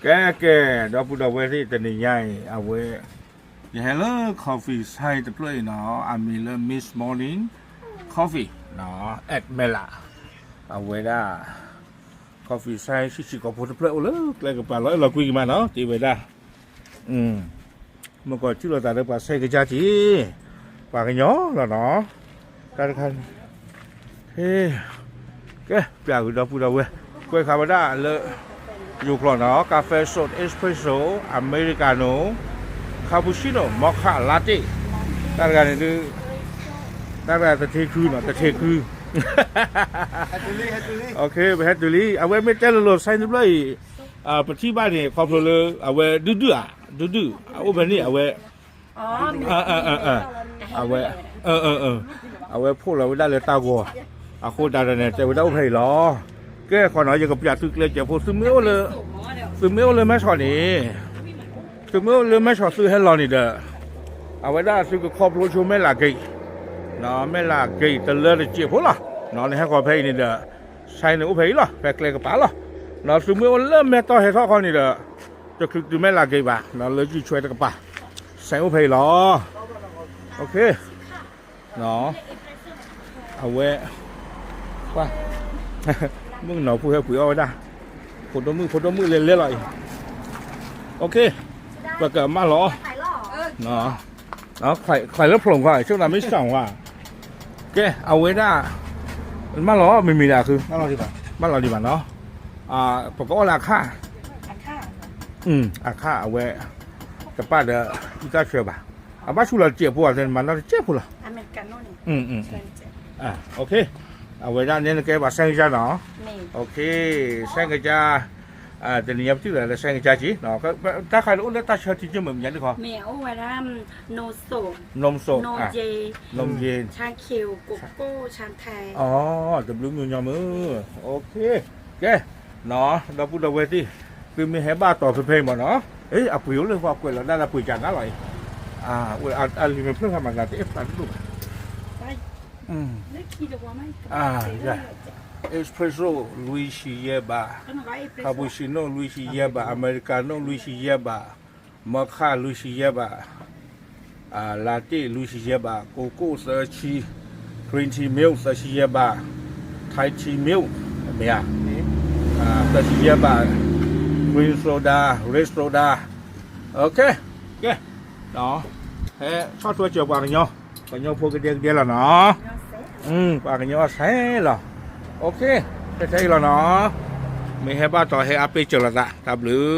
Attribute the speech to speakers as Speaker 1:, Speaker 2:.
Speaker 1: แกดอกพุดเอาไว้ที่ตะนี่ใหญ่เอาไว้อย่าให้เลิก coffee ใส่ตะเพื่อยเนาะอามีเลิก miss morning coffee เนาะแอดเมล่าเอาไว้ได้ coffee ใส่ชิๆก็พูดตะเพื่อยเลิกเลยกับปลาร้อยเราคุยกันมาเนาะตีไว้ได้เมื่อก่อนชื่อเราแต่เด็กปลาใส่กระจาจีปลากระยอแล้วเนาะการคันเฮ้แกเปล่าดอกพุดเอาไว้กล้วยคาร์บอนด้าเลยอยู่กลอนเนาะกาแฟสดเอสเปรสโซ่อเมริกาโน่คาปูชิโน่มอคค่าลาเต้ตั้งแต่นี่ตั้งแต่ตะเทคือเนาะตะเทคือโอเคไปฮัตตุลีเอาไว้ไม่เจริญโลดใส่นิดเลยปฏิบัติเนี่ยความรู้เลยเอาไว้ดื้อเอาไว้นี่เอาไว้เอาไว้เอาไว้พวกเราได้เลยตากัวเอาโคตรได้เนี่ยแต่ว่าได้เพลย์หรอแกขอหน่อยอย่ากับอยากตึกเลยจะพูดซื้อเมื่อเลยไม่ชอบนี่ซื้อเมื่อเลยไม่ชอบซื้อให้เรานี่เด้อเอาไว้ได้ซื้อกับครอบครัวชูไม่หลักกี่เนาะไม่หลักกี่แต่เลือดเจี๊ยบหัวล่ะเนาะในให้ขอเพย์นี่เด้อใช้ในอุเพย์ล่ะแปลกเลยกับป๋าล่ะเนาะซื้อเมื่อเริ่มแม่ต่อให้ท่อเขานี่เด้อจะคือดูไม่หลักกี่บ่าเนาะเลยจีช่วยกับป๋าใส่อุเพย์หรอโอเคเนาะเอาไว้ว่ามึงหนอพูดให้ปุ๋ยเอาไว้ได้ผลตัวมือเล่นเลยโอเคประกาศมาหรอเนาะไข่แล้วผงไข่ช่วงนั้นไม่สั่งว่าโอเคเอาไว้ได้มาหรอไม่มีอะคือมาหรอดีกว่าเนาะประกอบราคาอาค่าเอาไว้แต่ป้าเดี๋ยวอีกาเชื่อป่ะป้าชูเราเจี๊ยบพวกเซนมันเราเจี๊ยบพวกเรา
Speaker 2: อเมริกาโน่นี่
Speaker 1: โอเคเอาไว้ด้านนี้นะแกว่าแซงจ้าเนาะโอเคแซงจ้าแต่นี่ยังชื่ออะไรแซงจ้าจีเนาะก็ถ้าใครรู้แล้วถ้าเชื่อที่จะเหมือนกันดีกว่า
Speaker 2: เมียวไว้ด้านโนโซ
Speaker 1: นมสดนมเย็น
Speaker 2: ชาเขียวโกโก้ชาไทย
Speaker 1: จะบลูมือยอมือโอเคแกเนาะเราพูดเอาไว้ที่คือมีแห่บ้าต่อเพลงหมดเนาะเอาปุ๋ยเลยว่าปุ๋ยเราได้ปุ๋ยจานอร่อยอะไรเป็นเพื่อนทำงานที่เอฟตันลูกใช่เอสเปรสโซ่ลุยชิเยบะคาปูชิโน่ลุยชิเยบะอเมริกาโน่ลุยชิเยบะมอคค่าลุยชิเยบะลาเต้ลุยชิเยบะโกโก้เซอร์ชีกรีนทีมิลค์เซอร์ชีเยบะไทยทีมิลค์เมียเซอร์ชีเยบะกรีนโซดาเรสโซดาโอเคเนาะชอบตัวเจียวกว่ากันเนาะกันเนาะพวกกันเดียวแล้วเนาะกว่ากันเนาะใช่หรอโอเคใช่แล้วเนาะไม่ให้บ้าต่อให้อัพไปเจอละตาบลือ